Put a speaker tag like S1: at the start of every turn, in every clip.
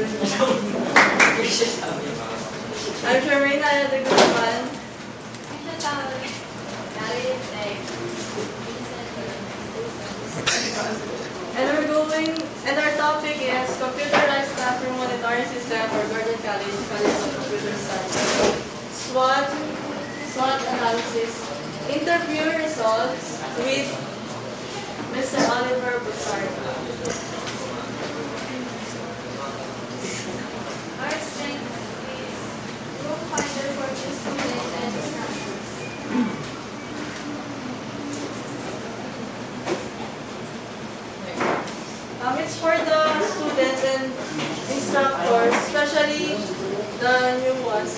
S1: I'm Charmaine Ayala de Guzman. And our topic is Computerized Classroom Monitoring System for Gordon College of Computer Science. SWOT analysis. Interview results with Mr. Oliver Bussard.
S2: Our strength is room finder for new students and instructors.
S1: It's for the students and instructors, especially the new ones.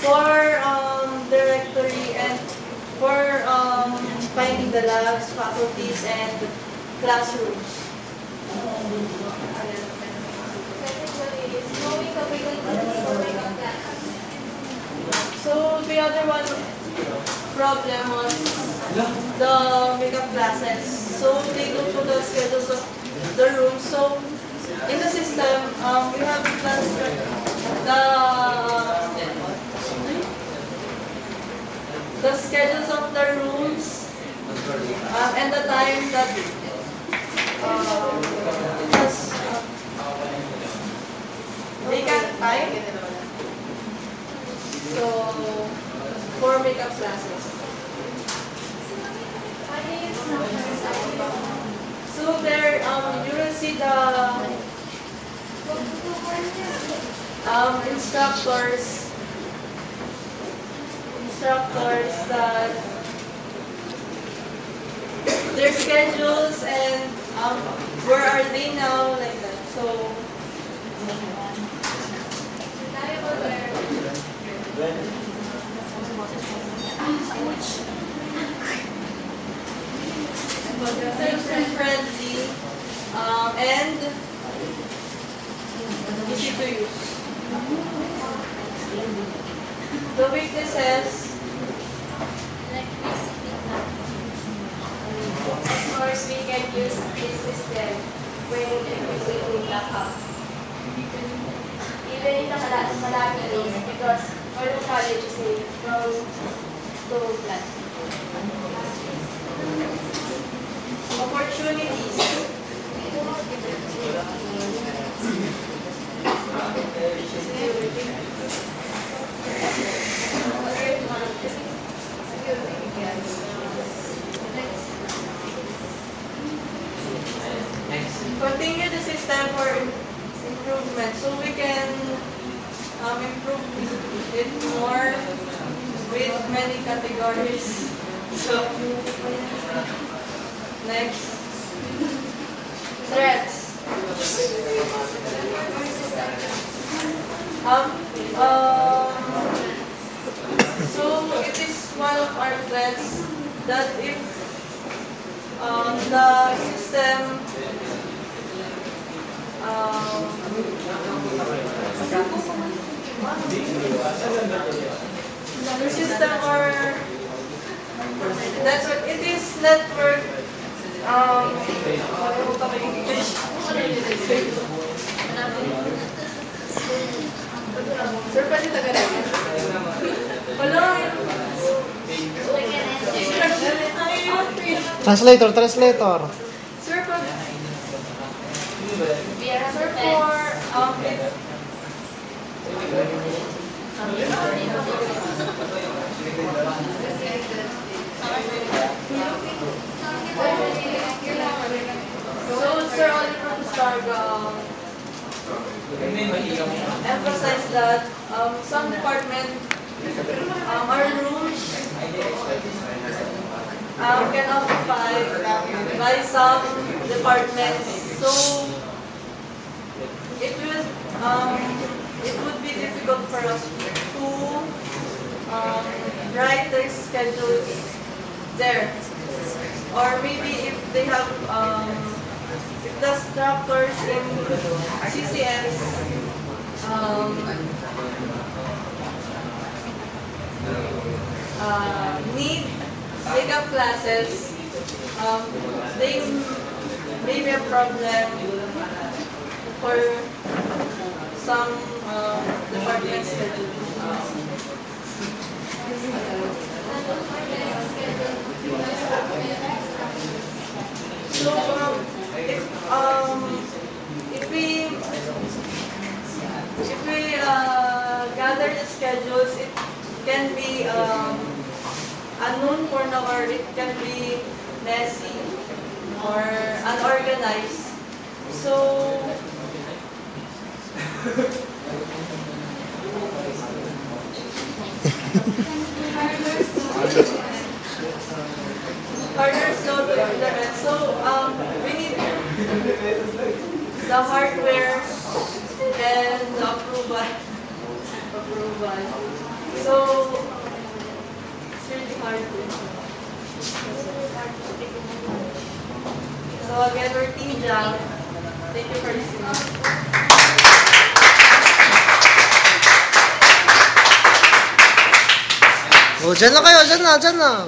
S1: For directory and for finding the labs, faculties, and classrooms.
S2: Category is knowing capabilities for makeup classes.
S1: So the other one problem was the makeup classes. So they go to the schedules of the room. So in the system, we have the schedules of the rooms and the time that has vacant time. So for makeup classes. So there, you will see the instructors that their schedules and where are they now, like that. So user-friendly and easy to use. The weaknesses.
S2: Of course, we can use this system when using laptop. Even in the Malaki days, because Gordon College is a close to class.
S1: Opportunities. Continue the system for improvement. So we can improve it more with many categories. So next, threats. So it is one of our threats that if the system or network, it is network Sir, pwede Tagalog? Wala.
S3: Translator.
S1: Sir, pag... Sir, so, Sir Oliver Bustarga emphasize that some department, our rooms can occupied by some departments. So it would be difficult for us to write their schedules there. Or maybe if they have if the instructors in CCS need makeup classes, they may be a problem for some department schedule. So if we gather the schedules, it can be unknown for now, or it can be messy or unorganized. So harder slow to implement. So we need the hardware and the approval. So it's really hard to implement. So again, we're Team Jam. Thank you for listening.
S3: Oh, dyan na kayo, dyan na.